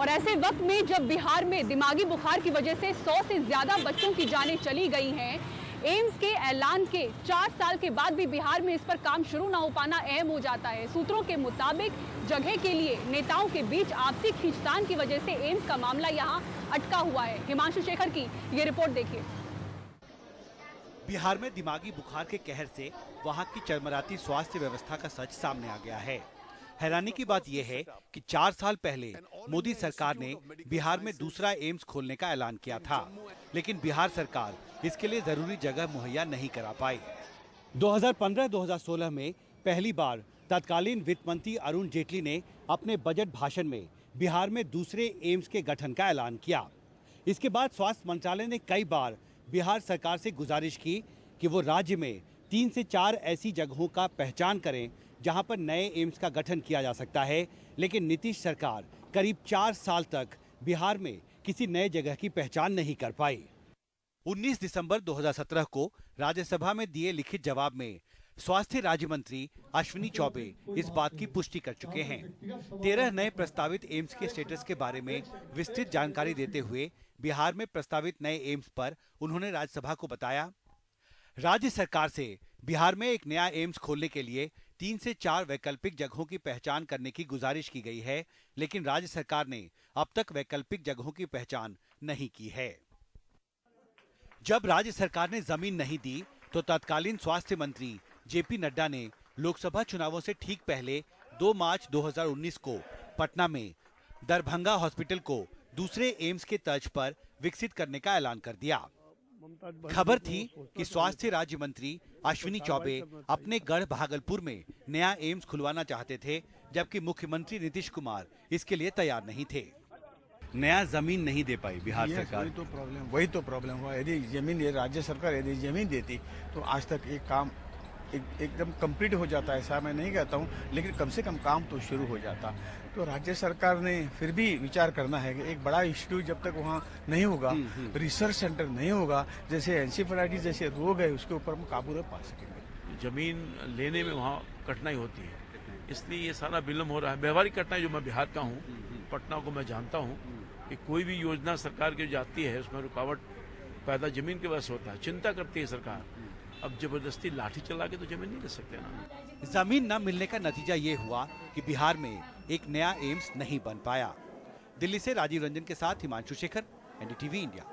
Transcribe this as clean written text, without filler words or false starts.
और ऐसे वक्त में जब बिहार में दिमागी बुखार की वजह से 100 से ज्यादा बच्चों की जानें चली गई हैं, एम्स के ऐलान के 4 साल के बाद भी बिहार में इस पर काम शुरू ना हो पाना अहम हो जाता है। सूत्रों के मुताबिक जगह के लिए नेताओं के बीच आपसी खींचतान की वजह से एम्स का मामला यहां अटका हुआ है। हिमांशु शेखर की ये रिपोर्ट देखिए। बिहार में दिमागी बुखार के कहर से वहां की चरमराती स्वास्थ्य व्यवस्था का सच सामने आ गया है। हैरानी की बात यह है कि 4 साल पहले मोदी सरकार ने बिहार में दूसरा एम्स खोलने का ऐलान किया था, लेकिन बिहार सरकार इसके लिए जरूरी जगह मुहैया नहीं करा पाई। 2015-2016 में पहली बार तत्कालीन वित्त मंत्री अरुण जेटली ने अपने बजट भाषण में बिहार में दूसरे एम्स के गठन का ऐलान किया। इसके बाद स्वास्थ्य मंत्रालय ने कई बार बिहार सरकार से गुजारिश की कि वो राज्य में 3 से 4 ऐसी जगहों का पहचान करें जहां पर नए एम्स का गठन किया जा सकता है, लेकिन नीतीश सरकार करीब 4 साल तक बिहार में किसी नए जगह की पहचान नहीं कर पाई। 19 दिसंबर 2017 को राज्यसभा में दिए लिखित जवाब में स्वास्थ्य राज्य मंत्री अश्विनी चौबे इस बात की पुष्टि कर चुके हैं। 13 नए प्रस्तावित एम्स के स्टेटस के बारे में विस्तृत जानकारी देते हुए बिहार में प्रस्तावित नए एम्स पर उन्होंने राज्यसभा को बताया, राज्य सरकार से बिहार में एक नया एम्स खोलने के लिए 3 से 4 वैकल्पिक जगहों की पहचान करने की गुजारिश की गई है, लेकिन राज्य सरकार ने अब तक वैकल्पिक जगहों की पहचान नहीं की है। जब राज्य सरकार ने जमीन नहीं दी तो तत्कालीन स्वास्थ्य मंत्री जेपी नड्डा ने लोकसभा चुनावों से ठीक पहले 2 मार्च 2019 को पटना में दरभंगा हॉस्पिटल को दूसरे एम्स के तर्ज पर विकसित करने का ऐलान कर दिया। खबर थी कि स्वास्थ्य राज्य मंत्री अश्विनी चौबे अपने गढ़ भागलपुर में नया एम्स खुलवाना चाहते थे, जबकि मुख्यमंत्री नीतीश कुमार इसके लिए तैयार नहीं थे। नया जमीन नहीं दे पाई बिहार सरकार। वही तो प्रॉब्लम हुआ। यदि जमीन राज्य सरकार यदि जमीन देती तो आज तक एक काम एकदम कंप्लीट हो जाता है। ऐसा मैं नहीं कहता हूँ, लेकिन कम से कम काम तो शुरू हो जाता। तो राज्य सरकार ने फिर भी विचार करना है कि एक बड़ा इंस्टीट्यूट जब तक वहाँ नहीं होगा, रिसर्च सेंटर नहीं होगा, जैसे एनसेफेलाइटिस जैसे रोग है उसके ऊपर हम काबू न पा सकेंगे। जमीन लेने में वहाँ कठिनाई होती है, इसलिए ये सारा विलम्ब हो रहा है। व्यवहारिक कठिनाई जो मैं बिहार का हूँ, पटना को मैं जानता हूँ कि कोई भी योजना सरकार की जाती है उसमें रुकावट पैदा जमीन के वजह से होता है। चिंता करती है सरकार, अब जबरदस्ती लाठी चला के तो जमीन नहीं ले सकते ना। जमीन न मिलने का नतीजा ये हुआ कि बिहार में एक नया एम्स नहीं बन पाया। दिल्ली से राजीव रंजन के साथ हिमांशु शेखर, एनडीटीवी इंडिया।